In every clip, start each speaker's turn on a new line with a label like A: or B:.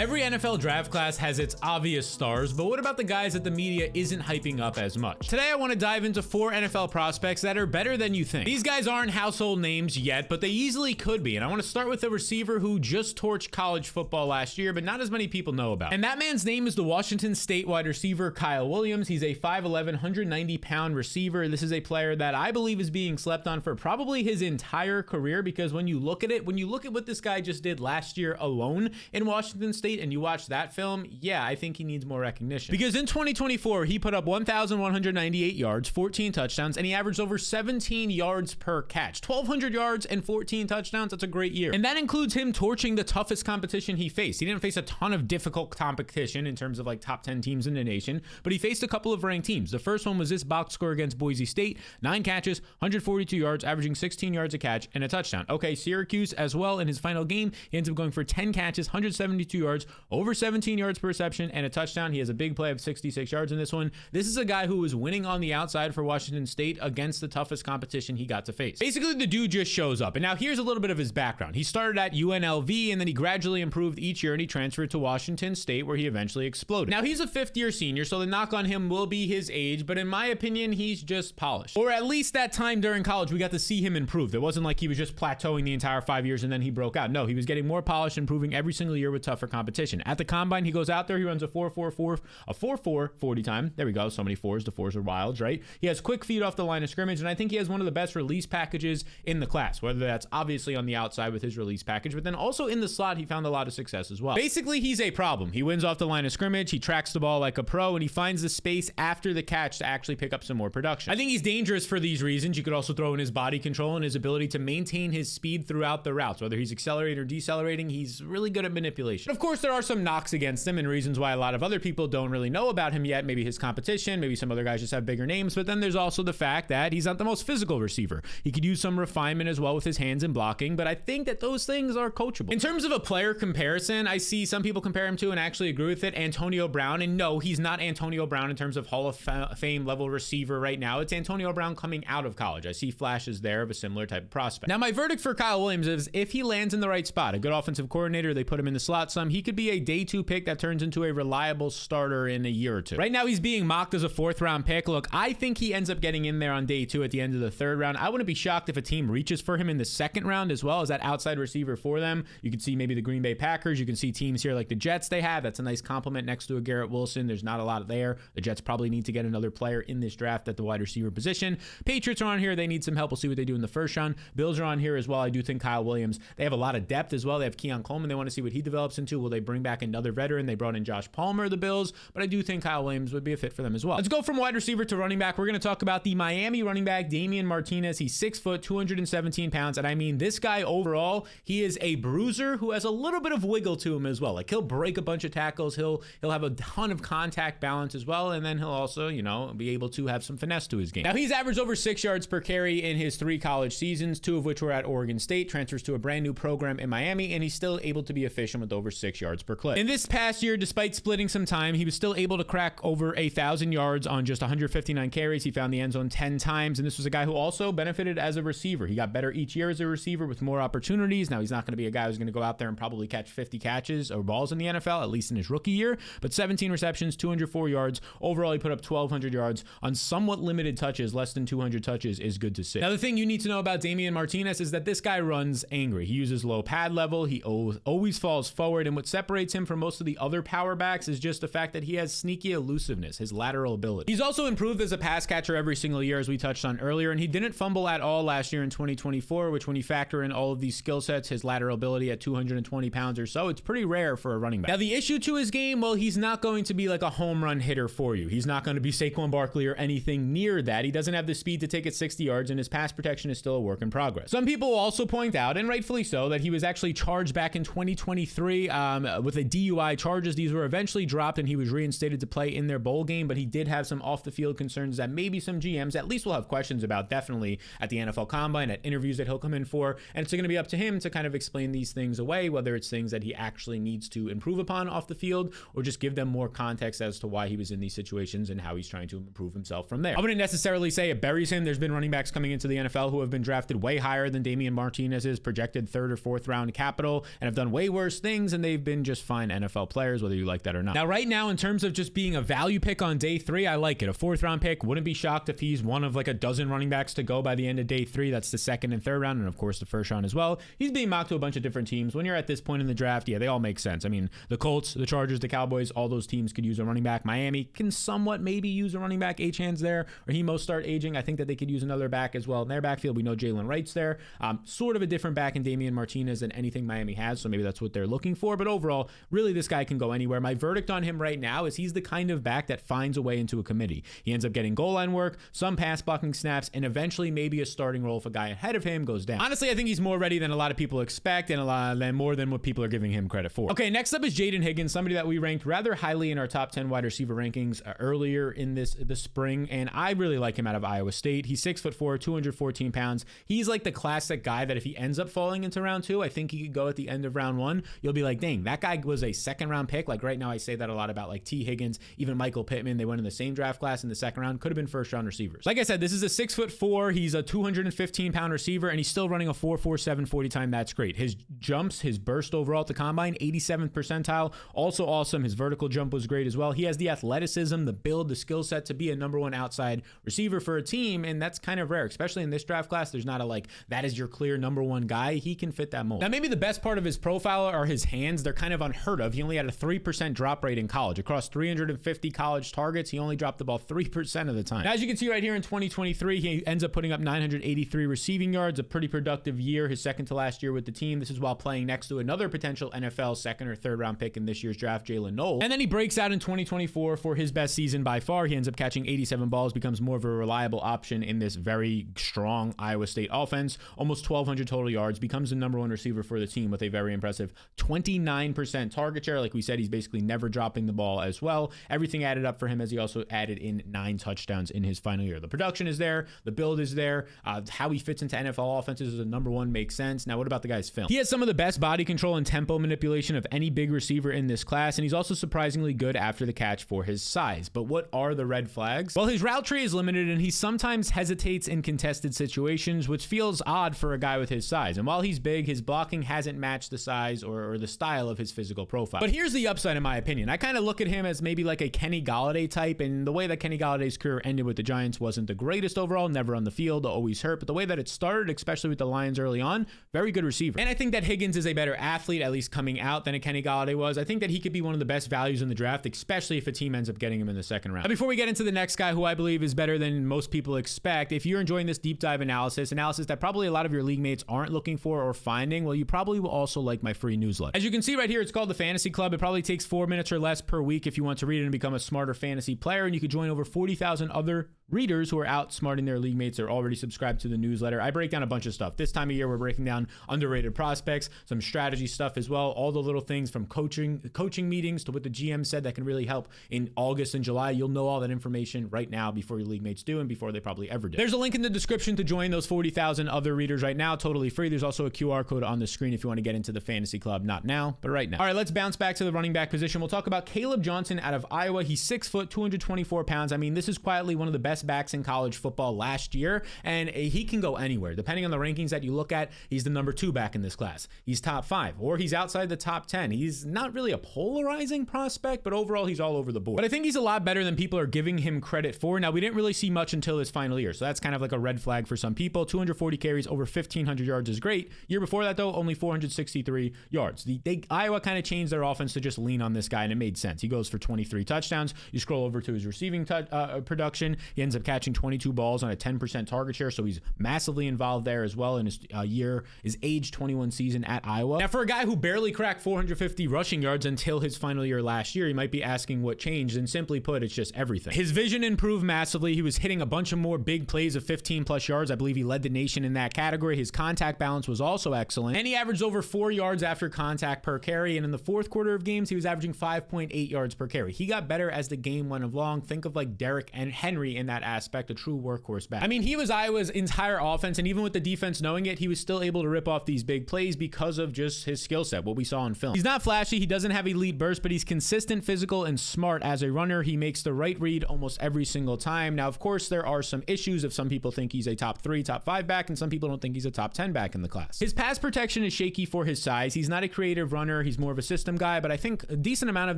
A: Every NFL draft class has its obvious stars, but what about the guys that the media isn't hyping up as much? Today I want to dive into 4 NFL prospects that are better than you think. These guys aren't household names yet, but they easily could be, and I want to start with a receiver who just torched college football last year, but not as many people know about. And that man's name is the Washington State wide receiver Kyle Williams. He's a 5'11", 190-pound receiver. This is a player that I believe is being slept on for probably his entire career, because when you look at what this guy just did last year alone in Washington State, and you watch that film, yeah, I think he needs more recognition. Because in 2024, he put up 1,198 yards, 14 touchdowns, and he averaged over 17 yards per catch. 1,200 yards and 14 touchdowns, that's a great year. And that includes him torching the toughest competition he faced. He didn't face a ton of difficult competition in terms of like top 10 teams in the nation, but he faced a couple of ranked teams. The first one was this box score against Boise State, 9 catches, 142 yards, averaging 16 yards a catch and a touchdown. Okay, Syracuse as well in his final game, he ends up going for 10 catches, 172 yards, over 17 yards per reception, and a touchdown. He has a big play of 66 yards in this one. This is a guy who was winning on the outside for Washington State against the toughest competition he got to face. Basically, the dude just shows up. And now here's a little bit of his background. He started at UNLV, and then he gradually improved each year, and he transferred to Washington State, where he eventually exploded. Now, he's a fifth-year senior, so the knock on him will be his age, but in my opinion, he's just polished. Or at least that time during college, we got to see him improve. It wasn't like he was just plateauing the entire 5 years and then he broke out. No, he was getting more polished, improving every single year with tougher competition. At the combine, he goes out there, he runs a 4.4 40 time. There we go. So many fours. The fours are wilds, right? He has quick feet off the line of scrimmage, and I think he has one of the best release packages in the class, whether that's obviously on the outside with his release package, but then also in the slot, he found a lot of success as well. Basically, he's a problem. He wins off the line of scrimmage, he tracks the ball like a pro, and he finds the space after the catch to actually pick up some more production. I think he's dangerous for these reasons. You could also throw in his body control and his ability to maintain his speed throughout the routes, whether he's accelerating or decelerating. He's really good at manipulation. Of course, there are some knocks against him and reasons why a lot of other people don't really know about him yet. Maybe his competition, maybe some other guys just have bigger names, but then there's also the fact that he's not the most physical receiver. He could use some refinement as well with his hands and blocking, but I think that those things are coachable. In terms of a player comparison, I see some people compare him to, and actually agree with it, Antonio Brown, and no, he's not Antonio Brown in terms of Hall of Fame level receiver right now. It's Antonio Brown coming out of college. I see flashes there of a similar type of prospect. Now, my verdict for Kyle Williams is if he lands in the right spot, a good offensive coordinator, they put him in the slot some, he could be a day 2 pick that turns into a reliable starter in a year or two. Right now, he's being mocked as a 4th round pick. Look, I think he ends up getting in there on day 2 at the end of the 3rd round. I wouldn't be shocked if a team reaches for him in the 2nd round as well as that outside receiver for them. You can see maybe the Green Bay Packers. You can see teams here like the Jets they have. That's a nice compliment next to a Garrett Wilson. There's not a lot there. The Jets probably need to get another player in this draft at the wide receiver position. Patriots are on here. They need some help. We'll see what they do in the 1st round. Bills are on here as well. I do think Kyle Williams, they have a lot of depth as well. They have Keon Coleman. They want to see what he develops into. Will they bring back another veteran? They brought in Josh Palmer, the Bills, but I do think Kyle Williams would be a fit for them as well. Let's go from wide receiver to running back. We're going to talk about the Miami running back, Damian Martinez. He's 6 foot, 217 pounds. And I mean, this guy overall, he is a bruiser who has a little bit of wiggle to him as well. Like he'll break a bunch of tackles. He'll have a ton of contact balance as well. And then he'll also, be able to have some finesse to his game. Now he's averaged over 6 yards per carry in his 3 college seasons, 2 of which were at Oregon State, transfers to a brand new program in Miami, and he's still able to be efficient with over 6 yards per clip. In this past year, despite splitting some time, he was still able to crack over 1,000 yards on just 159 carries. He found the end zone 10 times, and this was a guy who also benefited as a receiver. He got better each year as a receiver with more opportunities. Now, he's not going to be a guy who's going to go out there and probably catch 50 catches or balls in the NFL, at least in his rookie year, but 17 receptions, 204 yards. Overall, he put up 1,200 yards on somewhat limited touches. Less than 200 touches is good to see. Now, the thing you need to know about Damian Martinez is that this guy runs angry. He uses low pad level. He always falls forward, and what separates him from most of the other power backs is just the fact that he has sneaky elusiveness, his lateral ability. He's also improved as a pass catcher every single year, as we touched on earlier, and he didn't fumble at all last year in 2024, which when you factor in all of these skill sets, his lateral ability at 220 pounds or so, it's pretty rare for a running back. Now, the issue to his game, well, he's not going to be like a home run hitter for you. He's not going to be Saquon Barkley or anything near that. He doesn't have the speed to take it 60 yards, and his pass protection is still a work in progress. Some people also point out, and rightfully so, that he was actually charged back in 2023 with a DUI charges. These were eventually dropped, and he was reinstated to play in their bowl game, but he did have some off-the-field concerns that maybe some GMs at least will have questions about, definitely at the NFL Combine, at interviews that he'll come in for, and it's going to be up to him to kind of explain these things away, whether it's things that he actually needs to improve upon off the field, or just give them more context as to why he was in these situations and how he's trying to improve himself from there. I wouldn't necessarily say it buries him. There's been running backs coming into the NFL who have been drafted way higher than Damian Martinez's projected 3rd or 4th round capital and have done way worse things, and they've been been just fine NFL players, whether you like that or not. Now, right now, in terms of just being a value pick on day 3, I like it. A 4th round pick. Wouldn't be shocked if he's one of like a dozen running backs to go by the end of day 3. That's the 2nd and 3rd round, and of course the 1st round as well. He's being mocked to a bunch of different teams. When you're at this point in the draft, yeah, they all make sense. I mean, the Colts, the Chargers, the Cowboys, all those teams could use a running back. Miami can somewhat maybe use a running back. Achane's there, or he most start aging. I think that they could use another back as well in their backfield. We know Jalen Wright's there. Sort of a different back in Damian Martinez than anything Miami has, so maybe that's what they're looking for. But overall, really, this guy can go anywhere. My verdict on him right now is he's the kind of back that finds a way into a committee. He ends up getting goal line work, some pass blocking snaps, and eventually maybe a starting role if a guy ahead of him goes down. Honestly, I think he's more ready than a lot of people expect, and more than what people are giving him credit for. Okay, next up is Jaden Higgins, somebody that we ranked rather highly in our top 10 wide receiver rankings earlier in the spring, and I really like him out of Iowa State. He's 6'4", 214 pounds. He's like the classic guy that if he ends up falling into round 2, I think he could go at the end of round 1. You'll be like, dang, that guy was a 2nd round pick. Like right now, I say that a lot about like T. Higgins, even Michael Pittman. They went in the same draft class in the 2nd round. Could have been 1st round receivers. Like I said, this is a 6'4". He's a 215 pound receiver, and he's still running a 4.47 40 time. That's great. His jumps, his burst overall at the combine, 87th percentile. Also awesome. His vertical jump was great as well. He has the athleticism, the build, the skill set to be a number 1 outside receiver for a team, and that's kind of rare, especially in this draft class. There's not a like, that is your clear number 1 guy. He can fit that mold. Now, maybe the best part of his profile are his hands. They're kind of unheard of. He only had a 3% drop rate in college. Across 350 college targets, he only dropped the ball 3% of the time. Now, as you can see right here in 2023, he ends up putting up 983 receiving yards, a pretty productive year, his 2nd to last year with the team. This is while playing next to another potential NFL 2nd or 3rd round pick in this year's draft, Jalen Noel. And then he breaks out in 2024 for his best season by far. He ends up catching 87 balls, becomes more of a reliable option in this very strong Iowa State offense. Almost 1,200 total yards, becomes the number 1 receiver for the team with a very impressive 29% target share. Like we said, he's basically never dropping the ball as well. Everything added up for him as he also added in 9 touchdowns in his final year. The production is there. The build is there. How he fits into NFL offenses as a number 1 makes sense. Now, what about the guy's film? He has some of the best body control and tempo manipulation of any big receiver in this class, and he's also surprisingly good after the catch for his size. But what are the red flags? Well, his route tree is limited, and he sometimes hesitates in contested situations, which feels odd for a guy with his size. And while he's big, his blocking hasn't matched the size or the style of his physical profile. But here's the upside in my opinion. I kind of look at him as maybe like a Kenny Golladay type, and the way that Kenny Galladay's career ended with the Giants wasn't the greatest overall, never on the field, always hurt, but the way that it started, especially with the Lions early on, very good receiver. And I think that Higgins is a better athlete, at least coming out, than a Kenny Golladay was. I think that he could be one of the best values in the draft, especially if a team ends up getting him in the 2nd round. Now, before we get into the next guy who I believe is better than most people expect, if you're enjoying this deep dive analysis that probably a lot of your league mates aren't looking for or finding, well, you probably will also like my free newsletter. As you can see right here, it's called the Fantasy Club. It probably takes 4 minutes or less per week if you want to read it and become a smarter fantasy player, and you could join over 40,000 other readers who are outsmarting their league mates. They're already subscribed to the newsletter. I break down a bunch of stuff. This time of year, we're breaking down underrated prospects, some strategy stuff as well, all the little things from coaching meetings to what the GM said that can really help in August and July. You'll know all that information right now before your league mates do and before they probably ever do. There's a link in the description to join those 40,000 other readers right now, totally free. There's also a QR code on the screen if you want to get into the fantasy club. Not now, but right now. All right, let's bounce back to the running back position. We'll talk about Caleb Johnson out of Iowa. He's 6 foot, 224 pounds. I mean, this is quietly one of the best backs in college football last year, and he can go anywhere. Depending on the rankings that you look at, he's the number 2 back in this class. He's top 5, or he's outside the top 10. He's not really a polarizing prospect, but overall, he's all over the board. But I think he's a lot better than people are giving him credit for. Now, we didn't really see much until his final year, so that's kind of like a red flag for some people. 240 carries, over 1,500 yards is great. Year before that, though, only 463 yards. Iowa kind of changed their offense to just lean on this guy, and it made sense. He goes for 23 touchdowns. You scroll over to his receiving production. He ends up catching 22 balls on a 10% target share, so he's massively involved there as well in his age 21 season at Iowa. Now, for a guy who barely cracked 450 rushing yards until his final year last year, you might be asking what changed, and simply put, it's just everything. His vision improved massively. He was hitting a bunch of more big plays of 15 plus yards. I believe he led the nation in that category. His contact balance was also excellent, and he averaged over 4 yards after contact per carry, and in the fourth quarter of games, he was averaging 5.8 yards per carry. He got better as the game went along. Think of like Derrick and Henry in that aspect, a true workhorse back. I mean, he was Iowa's entire offense, and even with the defense knowing it, he was still able to rip off these big plays because of just his skill set, what we saw in film. He's not flashy, he doesn't have elite burst, but he's consistent, physical, and smart as a runner. He makes the right read almost every single time. Now, of course, there are some issues if some people think he's a top 3, top 5 back, and some people don't think he's a top 10 back in the class. His pass protection is shaky for his size. He's not a creative runner. He's more of a system guy, but I think a decent amount of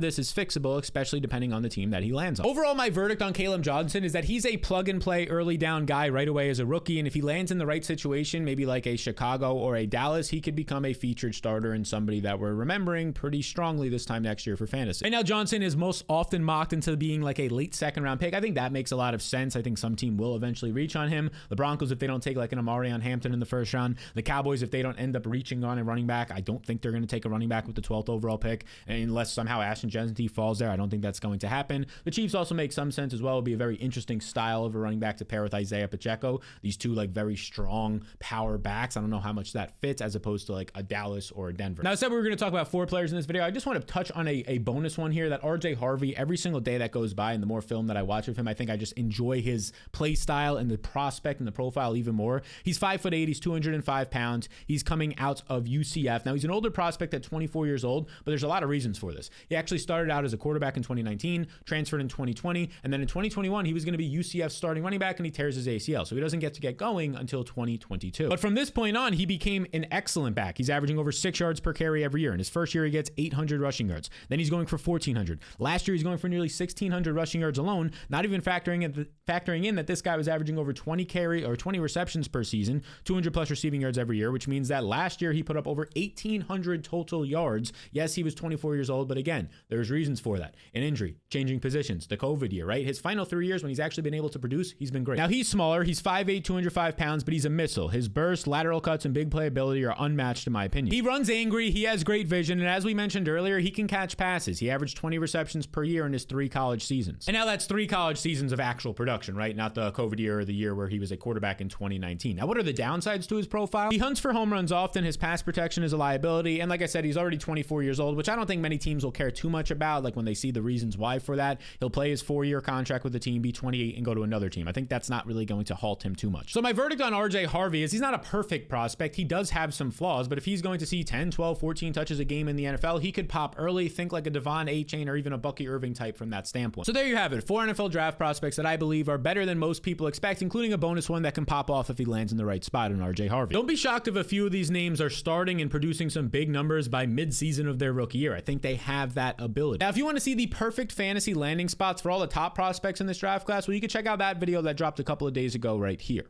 A: this is fixable, especially depending on the team that he lands on. Overall, my verdict on Caleb Johnson is that he's a plug and play early down guy right away as a rookie, and if he lands in the right situation, maybe like a Chicago or a Dallas, he could become a featured starter and somebody that we're remembering pretty strongly this time next year for fantasy. And now Johnson is most often mocked into being like a late second round pick. I think that makes a lot of sense. I think some team will eventually reach on him. The Broncos, if they don't take like an Amari on Hampton in the first round. The Cowboys, if they don't end up reaching on a running back, I don't think they're going to take a running back with the 12th overall pick. And unless somehow Ashton Jensity falls there, I don't think that's going to happen. The Chiefs also make some sense as well. It would be a very interesting style of a running back to pair with Isaiah Pacheco. These two like very strong power backs. I don't know how much that fits as opposed to like a Dallas or a Denver. Now, I said we were going to talk about 4 players in this video. I just want to touch on a bonus one here, that RJ Harvey. Every single day that goes by and the more film that I watch of him, I think I just enjoy his play style and the prospect and the profile even more. He's 5'8", he's 205 pounds. He's coming out of UCF. Now, he's an older prospect at 24 years old, but there's a lot of reasons for this. He actually started out as a quarterback in 2019, transferred in 2020, and then in 2021, he was going to be UCF's starting running back, and he tears his ACL. So he doesn't get to get going until 2022. But from this point on, he became an excellent back. He's averaging over 6 yards per carry every year. In his first year, he gets 800 rushing yards. Then he's going for 1,400. Last year, he's going for nearly 1,600 rushing yards alone, not even factoring in that this guy was averaging over 20 receptions per season, 200 plus receiving yards every year, which means that last year he put up over 1,800 total yards. Yes, he was 24 years old, but again, there's reasons for that. An injury, changing positions, the COVID year, right? His final 3 years when he's actually been able to produce, he's been great. Now, he's smaller. He's 5'8", 205 pounds, but he's a missile. His burst, lateral cuts, and big playability are unmatched in my opinion. He runs angry. He has great vision, and as we mentioned earlier, he can catch passes. He averaged 20 receptions per year in his 3 college seasons. And now that's 3 college seasons of actual production, right? Not the COVID year or the year where he was a quarterback in 2019. Now, what are the downsides to his profile? He hunts for home runs often. His pass protection is a liability. And like I said, he's already 24 years old, which I don't think many teams will care too much about. Like when they see the reasons why for that, he'll play his 4-year contract with the team, be 28 and go to another team. I think that's not really going to halt him too much. So my verdict on RJ Harvey is he's not a perfect prospect. He does have some flaws, but if he's going to see 10, 12, 14 touches a game in the NFL, he could pop early. Think like a Devon Achane or even a Bucky Irving type from that standpoint. So there you have it. 4 NFL draft prospects that I believe are better than most people expect, including a bonus one that can pop off if he lands in the right spot in RJ Harvey. Don't be shocked if a few of these names are starting and producing some big numbers by mid-season of their rookie year. I think they have that ability. Now, if you want to see the perfect fantasy landing spots for all the top prospects in this draft class, well, you can check out that video that dropped a couple of days ago right here.